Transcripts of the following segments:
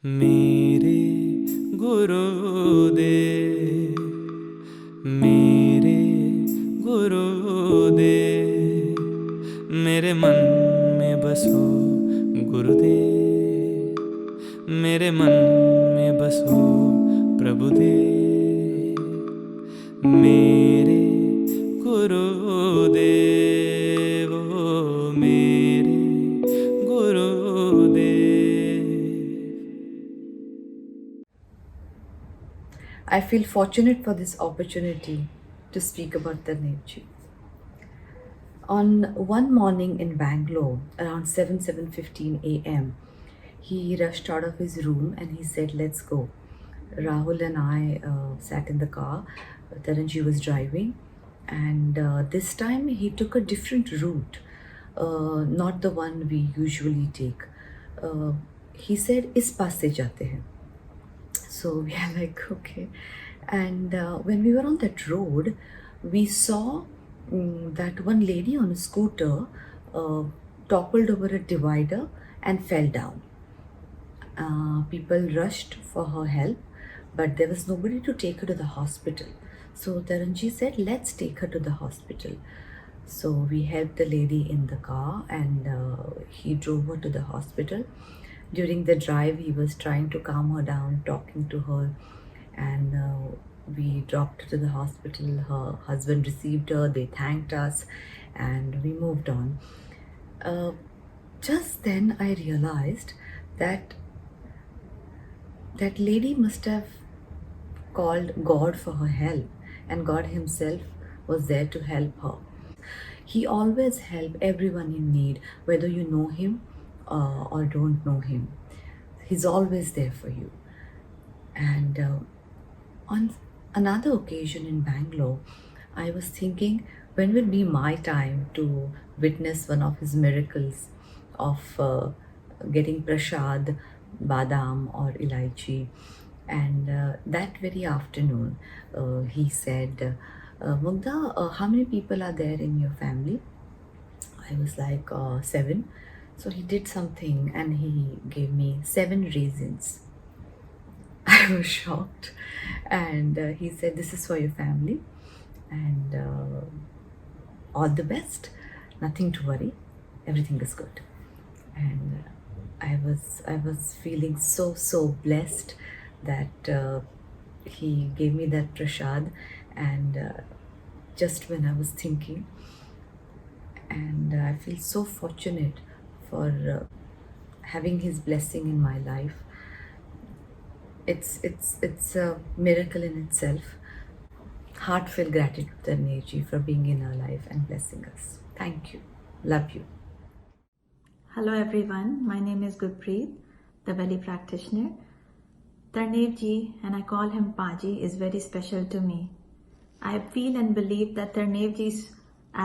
मेरे गुरुदेव, मेरे गुरुदेव, मेरे मन में बसो गुरुदेव, मेरे मन में बसो प्रभुदेव, मेरे गुरुदेव, ओ मेरे गुरुदेव. I feel fortunate for this opportunity to speak about Tarneivji. On one morning in Bangalore, around 7:15 a.m., he rushed out of his room and he said, "Let's go." Rahul and I sat in the car. Tarunji was driving, and this time he took a different route, not the one we usually take. He said, "इस पास से जाते हैं." So we are like, okay. And when we were on that road, we saw that one lady on a scooter toppled over a divider and fell down. People rushed for her help, but there was nobody to take her to the hospital. So Tarunji said, "Let's take her to the hospital." So we helped the lady in the car, and he drove her to the hospital. During the drive, he was trying to calm her down, talking to her, and we dropped her to the hospital. Her husband received her, they thanked us, and we moved on. Just then I realized that that lady must have called God for her help, and God himself was there to help her. He always helps everyone in need, whether you know him or don't know him. He's always there for you. And on another occasion in Bangalore, I was thinking, when will be my time to witness one of his miracles of getting prasad, badam or ilaichi. And that very afternoon, he said, "Mugdha, how many people are there in your family?" I was like, 7. So he did something and he gave me 7 raisins. I was shocked, and he said, "This is for your family, and all the best. Nothing to worry. Everything is good." And I was feeling so blessed that he gave me that prasad, and just when I was thinking, and I feel so fortunate for having his blessing in my life. It's a miracle in itself. Heartfelt gratitude, Tarneivji, for being in our life and blessing us. Thank you. Love you. Hello everyone, my name is Gurpreet, the Belly practitioner. Tarneivji, and I call him Paji, is very special to me. I feel and believe that Tarneivji's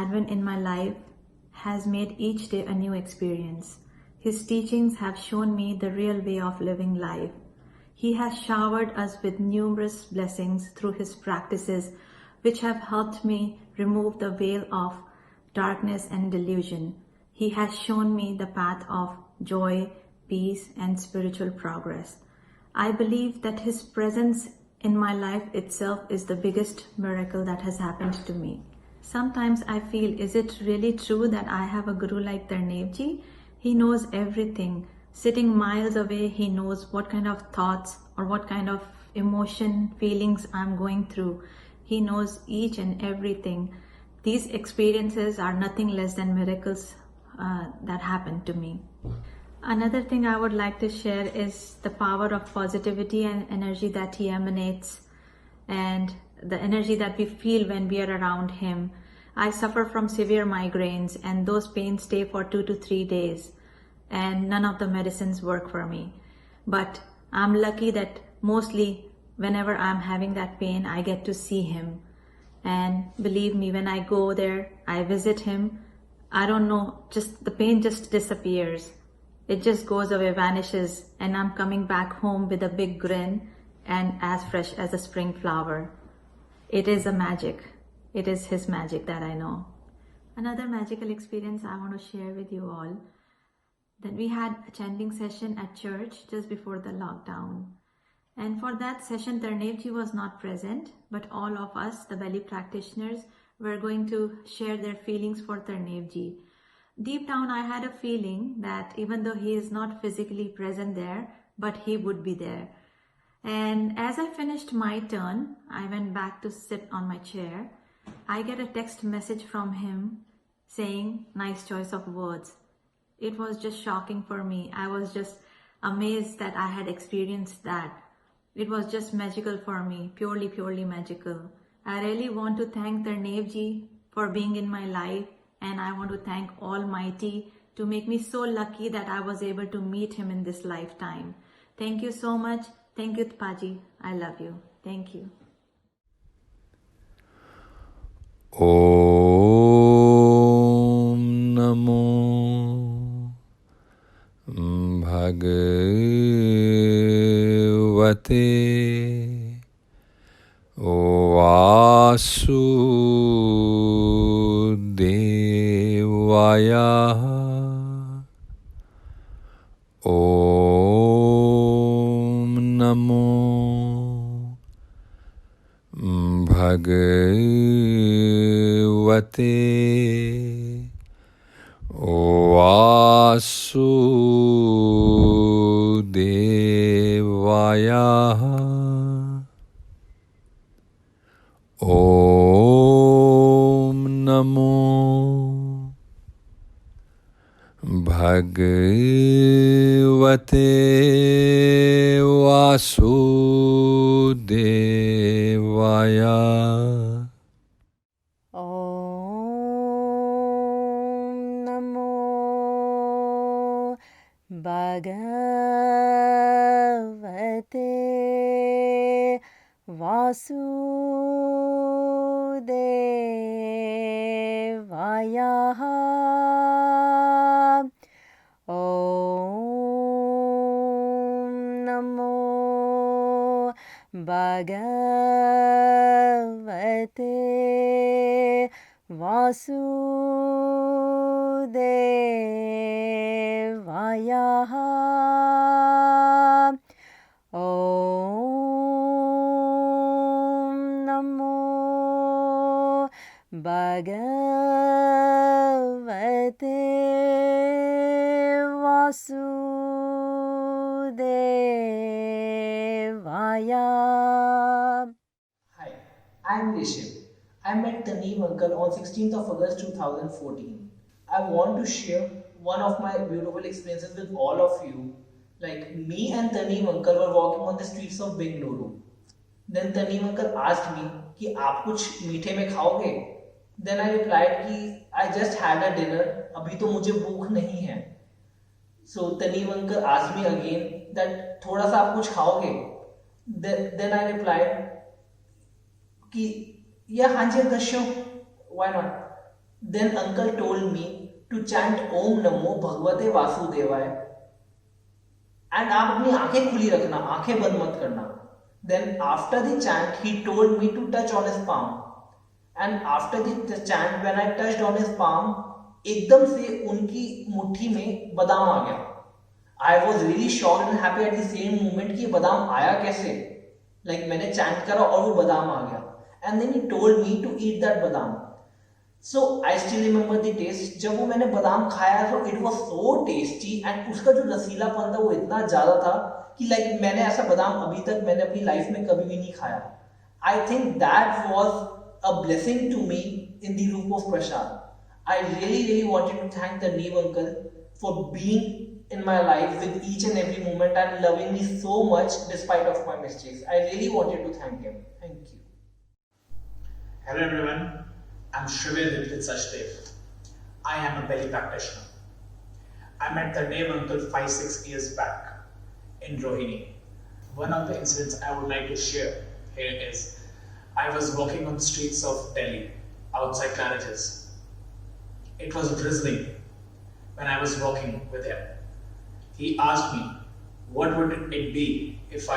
advent in my life has made each day a new experience. His teachings have shown me the real way of living life. He has showered us with numerous blessings through his practices, which have helped me remove the veil of darkness and delusion. He has shown me the path of joy, peace, and spiritual progress. I believe that his presence in my life itself is the biggest miracle that has happened to me. Sometimes I feel, is it really true that I have a guru like Tarneivji? He knows everything. Sitting miles away, he knows what kind of thoughts or what kind of emotion, feelings I'm going through. He knows each and everything. These experiences are nothing less than miracles that happened to me. Another thing I would like to share is the power of positivity and energy that he emanates, and the energy that we feel when we are around him. I suffer from severe migraines, and those pains stay for 2 to 3 days, and none of the medicines work for me. But I'm lucky that mostly whenever I'm having that pain, I get to see him. And believe me, when I go there, I visit him, I don't know, just the pain just disappears. It just goes away, vanishes, and I'm coming back home with a big grin and as fresh as a spring flower. It is a magic. It is his magic that I know. Another magical experience I want to share with you all. Then we had a chanting session at church just before the lockdown. And for that session, Tarneivji was not present, but all of us, the Belly practitioners, were going to share their feelings for Tarneivji. Deep down, I had a feeling that even though he is not physically present there, but he would be there. And as I finished my turn, I went back to sit on my chair. I get a text message from him saying, "Nice choice of words." It was just shocking for me. I was just amazed that I had experienced that. It was just magical for me, purely magical. I really want to thank Tarneivji for being in my life, and I want to thank Almighty to make me so lucky that I was able to meet him in this lifetime. Thank you so much. Thank you, Paji. I love you. Thank you. Om Namo Bhagavate Vasudevaya. Om Namo Bhagavate Vasudevaya. Om Namo Bhagavate Vasudevaya. Om Namo Bhagavate Vasudevaya. Om Namo Bhagavate Vasudevaya. Om Namo Bhagavate Vasudevaya. Hi, I'm Raeshib. I met Tarneiv uncle on 16th of August 2014. I want to share one of my beautiful experiences with all of you. Like me and Tarneiv uncle were walking on the streets of Bengaluru. Then Tarneiv uncle asked me कि आप कुछ मीठे में खाओगे? Then I replied कि I just had a dinner. अभी तो मुझे भूख नहीं है. So Tarneiv uncle asked me again that थोड़ा सा आप कुछ खाओगे? Then I replied कि yeah, हाँ जी uncle, sure, why not? Then uncle told me to chant Om Namo Bhagavate Vasudevaya. And आप अपनी आंखें खुली रखना, आंखें बंद मत करना. Then after the chant, he told me to touch on his palm. And after the chant, when I touched on his palm, एकदम से उनकी मुट्ठी में बादाम आ गया. I was really shocked and happy at the same moment कि बादाम आया कैसे? Like मैंने chant करा और वो बादाम आ गया. And then he told me to eat that badam. So I still remember the taste. जब वो मैंने बादाम खाया तो it was so tasty and उसका जो रसीलापन था वो इतना ज़्यादा था कि like मैंने ऐसा बादाम अभी तक मैंने अपनी लाइफ में कभी भी नहीं खाया. I think that was a blessing to me in the roop of prasad. I really wanted to thank the Tarneiv uncle for being in my life with each and every moment and loving me so much despite of my mistakes. I really wanted to thank him. Thank you. Hello everyone, I'm Gurpreet Sachdev. I am a belly practitioner. I met Tarneiv uncle 5-6 years back in Rohini. One of the incidents I would like to share here is I was walking on the streets of Delhi outside Claridge's. It was drizzling when I was walking with him. He asked me, what would it be if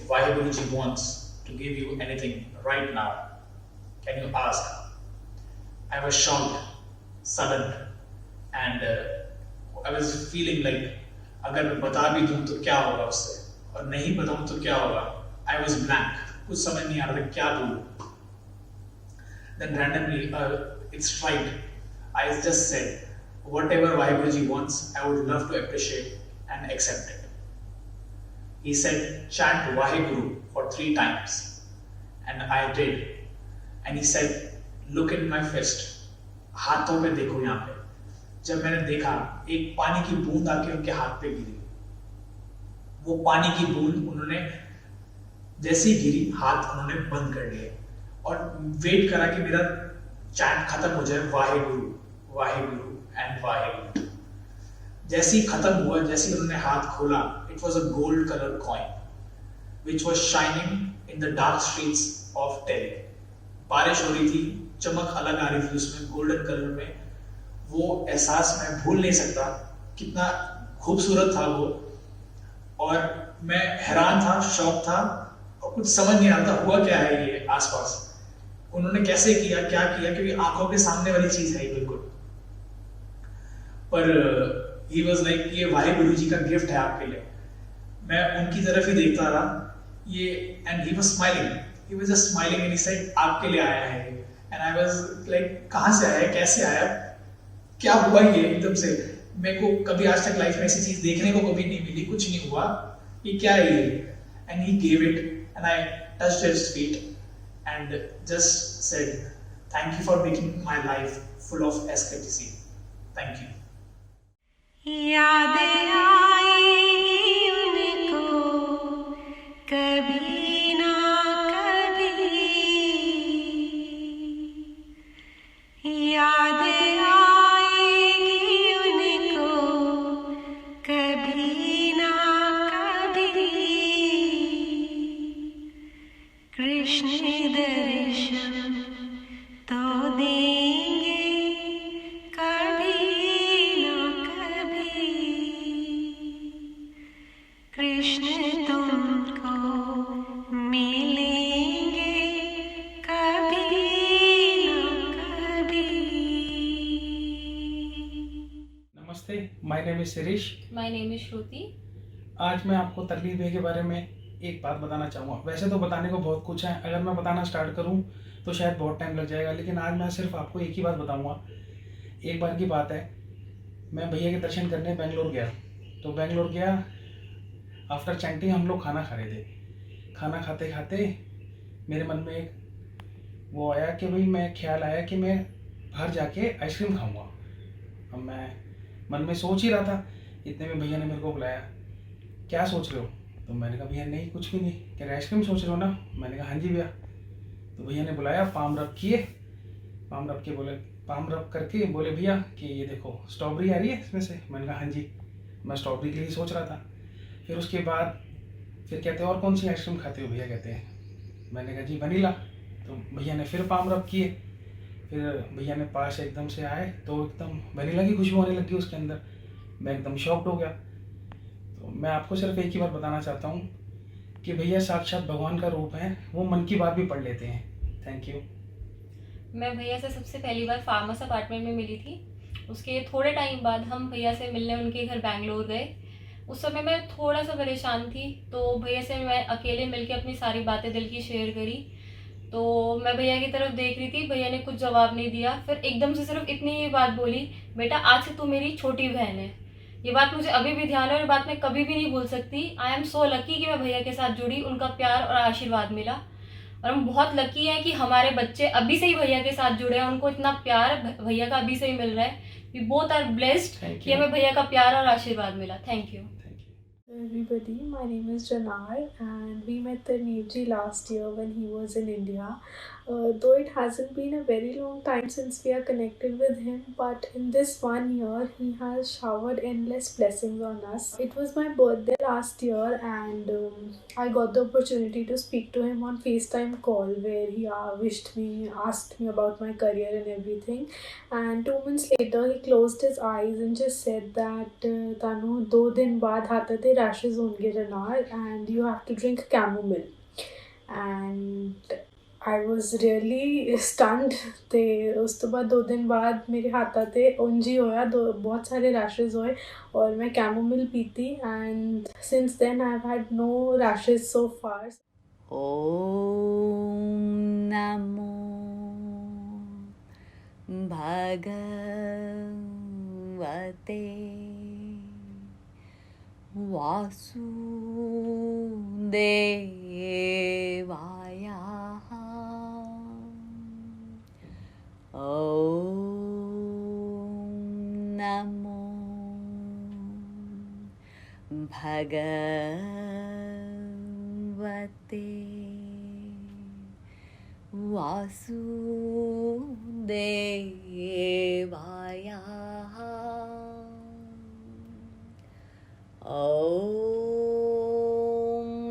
Vaheguruji wants to give you anything right now? Can you ask? I was shocked, sudden, and I was feeling like अगर मैं बता भी दूं तो क्या होगा उससे, और नहीं बताऊं तो क्या होगा. I was blank. कुछ समझ नहीं आ रहा था क्या बोलूं. Then randomly, it's right. I just said, whatever Vaheguruji wants, I would love to appreciate and accept it. He said, chant Vaheguru for 3 times. And I did. And he said, look in my fist. हाथों पे देखो यहाँ पे. जब मैंने देखा, एक पानी की बूंद आके उनके हाथ पे गिरी. वो पानी की बूंद उन्होंने जैसे ही गिरी, हाथ उन्होंने बंद कर लिए और वेट करा कि मेरा चैंट खत्म हो जाए, वाहेगुरु वाहेगुरु एंड वाहेगुरु. जैसे ही खत्म हुआ, जैसे ही उन्होंने हाथ खोला, it was a gold colour coin which was shining in the dark streets of Delhi. बारिश हो रही थी, चमक अलग आ रही थी उसमें, गोल्डन कलर में. वो एहसास मैं भूल नहीं सकता, कितना खूबसूरत था वो. और मैं हैरान था, शौक था, और कुछ समझ नहीं आता हुआ क्या है ये आसपास. उन्होंने कैसे किया, क्या किया, क्योंकि आंखों के सामने वाली चीज है बिल्कुल. पर ही वाज लाइक, ये वाहेगुरु जी का गिफ्ट है आपके लिए. मैं उनकी तरफ ही देखता रहा ये, and he was smiling. He was just smiling and he said, आपके लिए आया है. एंड आई वाज लाइक, कहां से आया, कैसे आया, क्या हुआ ये एकदम से. मेरे को कभी आज तक लाइफ में ऐसी चीज देखने को कभी नहीं मिली, कुछ नहीं हुआ, ये क्या है ये. And he gave it and I touched his feet and just said, thank you for making my life full of escapism. Thank you. याद आएगी उनको कभी ना कभी, याद आएगी उनको कभी ना कभी. कृष्ण दर्शन तो देंगे कभी ना कभी, कृष्ण तुमको मिलेंगे कभी ना कभी. नमस्ते, my name is Shirish. My name is Shruti. आज मैं आपको तरनीव भाई के बारे में एक बात बताना चाहूँगा. वैसे तो बताने को बहुत कुछ है, अगर मैं बताना स्टार्ट करूँ तो शायद बहुत टाइम लग जाएगा, लेकिन आज मैं सिर्फ आपको एक ही बात बताऊँगा. एक बार की बात है, मैं भैया के दर्शन करने बेंगलोर गया. तो बेंगलोर गया, आफ्टर चैंटिंग हम लोग खाना खा रहे थे. खाना खाते खाते मेरे मन में एक वो आया कि भाई, मैं ख्याल आया कि मैं बाहर जाके आइसक्रीम खाऊँगा. अब मैं मन में सोच ही रहा था, इतने में भैया ने मेरे को बुलाया. क्या सोच रहे हो? तो मैंने कहा भैया नहीं, कुछ भी नहीं. कह रहे आइसक्रीम सोच रहे हो ना? मैंने कहा हाँ जी भैया. तो भैया ने बुलाया, पाम रब किए, पाम रब के बोले, पाम रब करके बोले भैया कि ये देखो स्ट्रॉबेरी आ रही है इसमें से. मैंने कहा हाँ जी. मैं स्ट्रॉबेरी के लिए सोच रहा था. फिर उसके बाद फिर कहते हैं और कौन सी आइसक्रीम खाते हो भैया? कहते हैं. मैंने कहा जी वनीला. तो भैया ने फिर पाम रब किए. फिर भैया ने पास एकदम से आए तो एकदम वनीला की खुशबू होने लगी उसके अंदर. मैं एकदम शॉक्ड हो गया. तो मैं आपको सिर्फ एक ही बात बताना चाहता हूँ कि भैया साक्षात भगवान का रूप है, वो मन की बात भी पढ़ लेते हैं. Thank you. मैं भैया से सबसे पहली बार फार्मस अपार्टमेंट में मिली थी. उसके थोड़े टाइम बाद हम भैया से मिलने उनके घर बैंगलोर गए. उस समय मैं थोड़ा सा परेशान थी, तो भैया से मैं अकेले मिलके अपनी सारी बातें दिल की शेयर करी. तो मैं भैया की तरफ देख रही थी, भैया ने कुछ जवाब नहीं दिया. फिर एकदम से सिर्फ इतनी ही बात बोली, बेटा आज से तू मेरी छोटी बहन है. ये बात मुझे अभी भी ध्यान है और ये बात मैं कभी भी नहीं भूल सकती. आई एम सो लकी कि मैं भैया के साथ जुड़ी, उनका प्यार और आशीर्वाद मिला. और हम बहुत लकी हैं कि हमारे बच्चे अभी से ही भैया के साथ जुड़े हैं, उनको इतना प्यार भैया का अभी से ही मिल रहा है. वी बोथ आर ब्लेस्ड कि हमें भैया का प्यार और आशीर्वाद मिला. Thank you. Everybody, my name is Janar and we met Tarneivji last year when he was in India. Though it hasn't been a very long time since we are connected with him, but in this 1 year he has showered endless blessings on us. It was my birthday last year and I got the opportunity to speak to him on FaceTime call where he wished me, asked me about my career and everything. And 2 months later he closed his eyes and just said that Tanu, 2 दिन बाद हाथ ते rashes होंगे Janar and you have to drink chamomile. And I was really stunned. ते उस तो बाद 2 दिन बाद मेरे हाथा ते उंज ही होया, बहुत सारे रैशेज होए और मैं कैमोमिल पीती and since then I have had no rashes so far. ॐ नमो भगवते वासुदेवाय। ॐ नमो भगवते वासुदेवाय। ॐ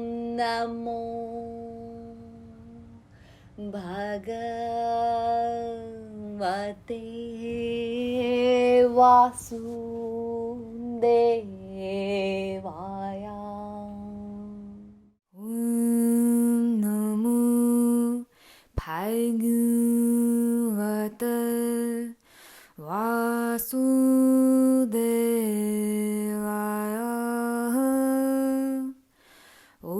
नमो भगवते वासुदेवाय। नमो भगवते वासुदेवाय। ॐ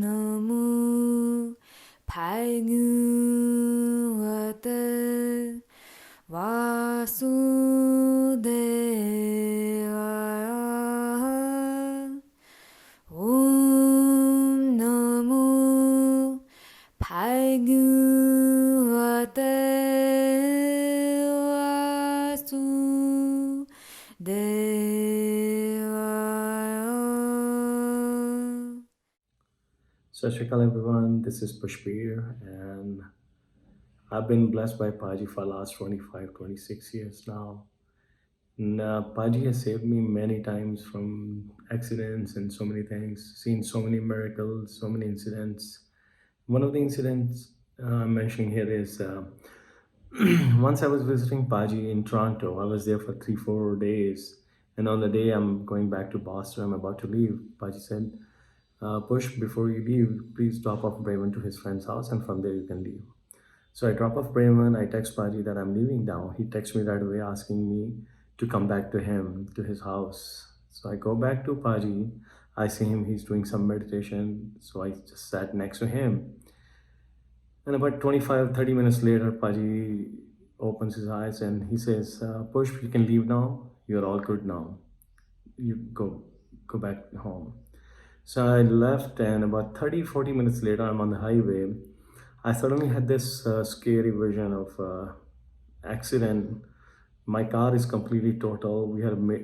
नमो भगवते वासुदेवाय। ॐ नमो भगवते वासुदेवाय। Sat Shri Akal everyone, this is Pushpir and I've been blessed by Paji for the last 25, 26 years now. And, Paji has saved me many times from accidents and so many things, seen so many miracles, so many incidents. One of the incidents I'm mentioning here is once I was visiting Paji in Toronto. I was there for 3, 4 days. And on the day I'm going back to Boston, I'm about to leave, Paji said, Push, before you leave, please drop off Brayman to his friend's house and from there you can leave. So I drop off Brayman, I text Paji that I'm leaving now. He texts me right away asking me to come back to him, to his house. So I go back to Paji, I see him, he's doing some meditation. So I just sat next to him. And about 25, 30 minutes later, Paji opens his eyes and he says, Push, you can leave now. You're all good now. You go back home. So I left and about 30, 40 minutes later, I'm on the highway. I suddenly had this scary vision of accident. My car is completely total.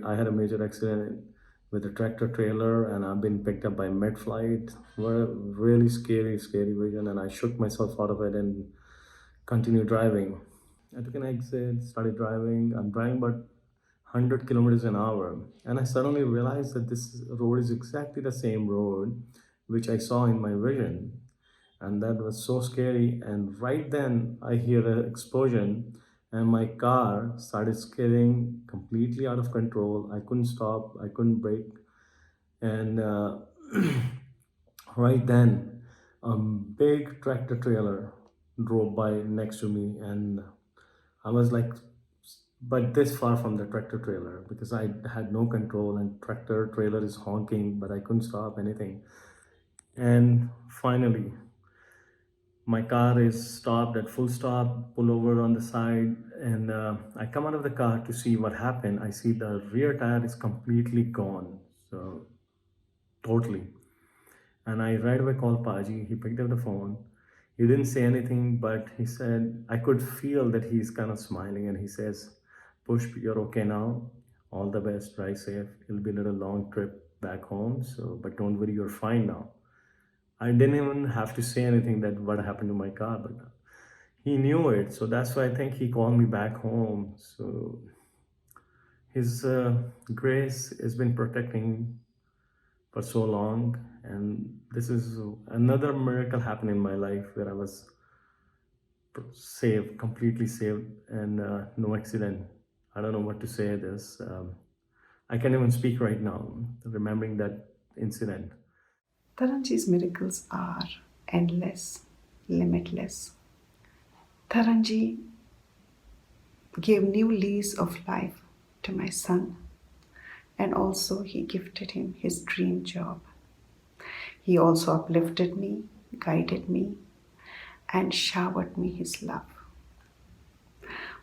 I had a major accident with a tractor trailer and I've been picked up by mid-flight. Really scary vision, and I shook myself out of it and continued driving. I took an exit, started driving. I'm driving about 100 kilometers an hour, and I suddenly realized that this road is exactly the same road which I saw in my vision, and that was so scary. And right then I hear an explosion and my car started skidding completely out of control. I couldn't stop, I couldn't brake, and right then a big tractor trailer drove by next to me, and I was like, but this far from the tractor trailer because I had no control, and tractor trailer is honking, but I couldn't stop anything. And finally, my car is stopped at full stop, pull over on the side, and I come out of the car to see what happened. I see the rear tire is completely gone, so totally. And I right away called Paji. He picked up the phone. He didn't say anything, but he said, I could feel that he's kind of smiling, and he says, Push, you're okay now. All the best, drive safe. It'll be a little long trip back home, so but don't worry, you're fine now. I didn't even have to say anything that what happened to my car, but he knew it. So that's why I think he called me back home. So his grace has been protecting for so long, and this is another miracle happened in my life where I was saved, completely saved, and no accident. I don't know what to say this. I can't even speak right now, remembering that incident. Taranji's miracles are endless. limitless. Taranji gave new lease of life to my son, and also he gifted him his dream job. He also uplifted me, guided me, and showered me his love.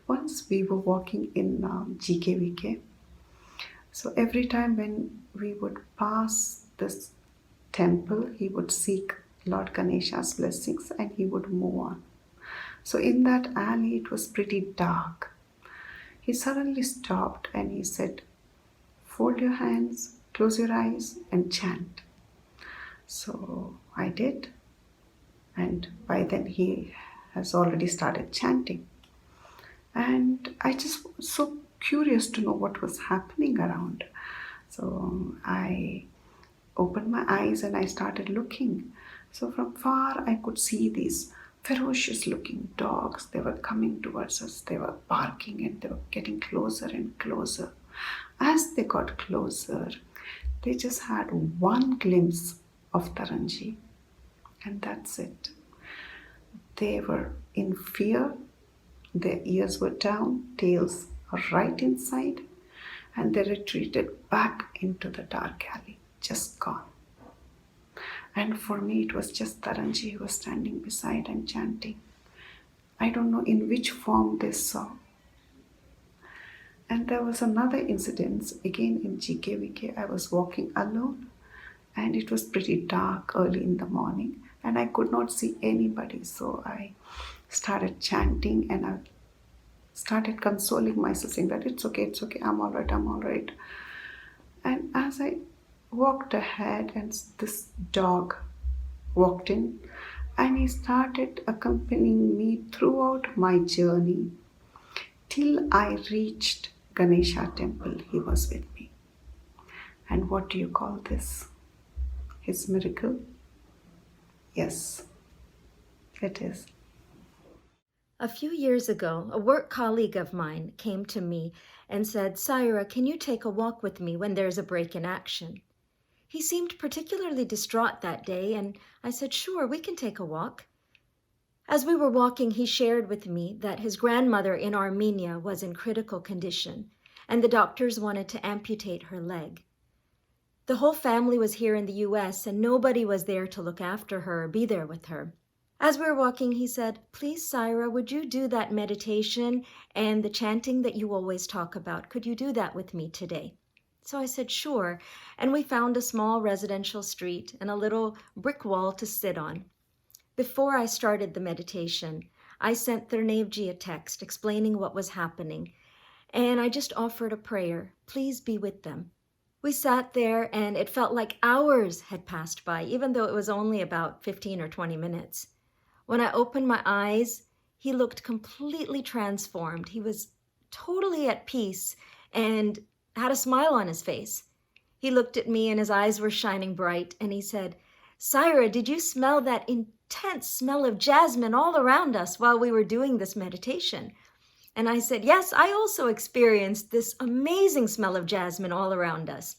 Once we were walking in GKVK, so every time when we would pass this temple, he would seek Lord Ganesha's blessings and he would move on. So in that alley, it was pretty dark. He suddenly stopped and he said, "Fold your hands, close your eyes and chant." So I did, and by then he has already started chanting. And I just was so curious to know what was happening around. So I opened my eyes and I started looking. So from far I could see these ferocious looking dogs. They were coming towards us. They were barking and they were getting closer and closer. As they got closer, they just had one glimpse of Taranji, and that's it. They were in fear. Their ears were down, tails right inside, and they retreated back into the dark alley, just gone. And for me, it was just Taranji who was standing beside and chanting. I don't know in which form they saw. And there was another incident, again in GKVK. I was walking alone, and it was pretty dark early in the morning, and I could not see anybody. So I started chanting and I started consoling myself, saying that it's okay, I'm all right. And as I walked ahead, and this dog walked in and he started accompanying me throughout my journey till I reached Ganesha temple. He was with me. And what do you call this? His miracle? Yes, it is. A few years ago, a work colleague of mine came to me and said, "Seirah, can you take a walk with me when there's a break in action?" He seemed particularly distraught that day, and I said, "Sure, we can take a walk." As we were walking, he shared with me that his grandmother in Armenia was in critical condition, and the doctors wanted to amputate her leg. The whole family was here in the US, and nobody was there to look after her or be there with her. As we were walking, he said, "Please, Seirah, would you do that meditation and the chanting that you always talk about? Could you do that with me today?" So I said, "Sure." And we found a small residential street and a little brick wall to sit on. Before I started the meditation, I sent Tarneivji a text explaining what was happening, and I just offered a prayer, "Please be with them." We sat there, and it felt like hours had passed by, even though it was only about 15 or 20 minutes. When I opened my eyes, he looked completely transformed. He was totally at peace and had a smile on his face. He looked at me and his eyes were shining bright, and he said, "Seirah, did you smell that intense smell of jasmine all around us while we were doing this meditation?" And I said, "Yes, I also experienced this amazing smell of jasmine all around us."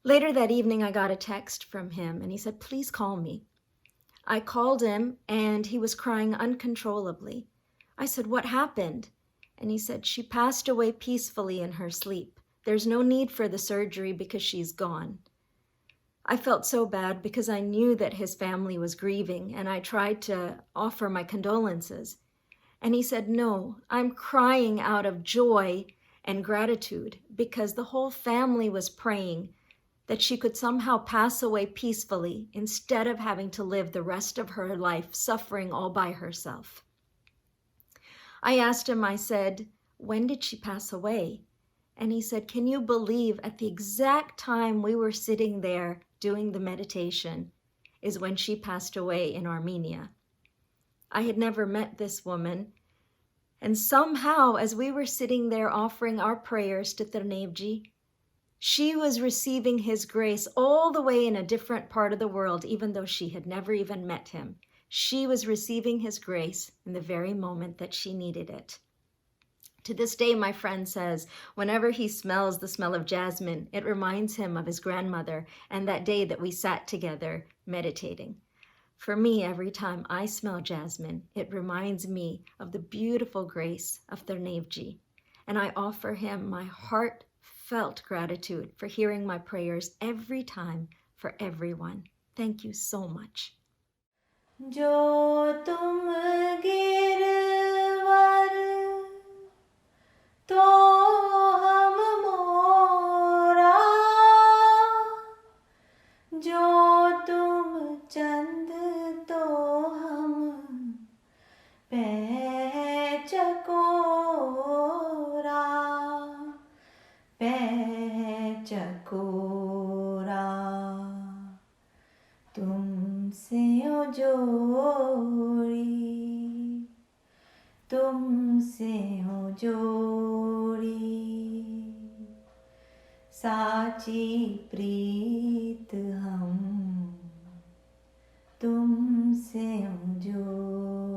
Later that evening, I got a text from him, and he said, "Please call me." I called him, and he was crying uncontrollably. I said, "What happened?" And he said, "She passed away peacefully in her sleep. There's no need for the surgery because she's gone." I felt so bad because I knew that his family was grieving, and I tried to offer my condolences. And he said, "No, I'm crying out of joy and gratitude because the whole family was praying that she could somehow pass away peacefully instead of having to live the rest of her life suffering all by herself." I asked him, I said, "When did she pass away?" And he said, "Can you believe at the exact time we were sitting there doing the meditation is when she passed away in Armenia?" I had never met this woman, and somehow as we were sitting there offering our prayers to Tarneivji, she was receiving his grace all the way in a different part of the world, even though she had never even met him. She was receiving his grace in the very moment that she needed it. To this day, my friend says, whenever he smells the smell of jasmine, it reminds him of his grandmother and that day that we sat together meditating. For me, every time I smell jasmine, it reminds me of the beautiful grace of Tarneivji, and I offer him my heartfelt gratitude for hearing my prayers every time for everyone. Thank you so much. जो तुम गिरवर तो हम मोरा, जो तुम चंद तो हम पैचकोरा, पैचकोरा। तुमसे ओ जोड़ी, तुमसे हो जोड़ी, साची प्रीत हम तुमसे हो जोड़ी।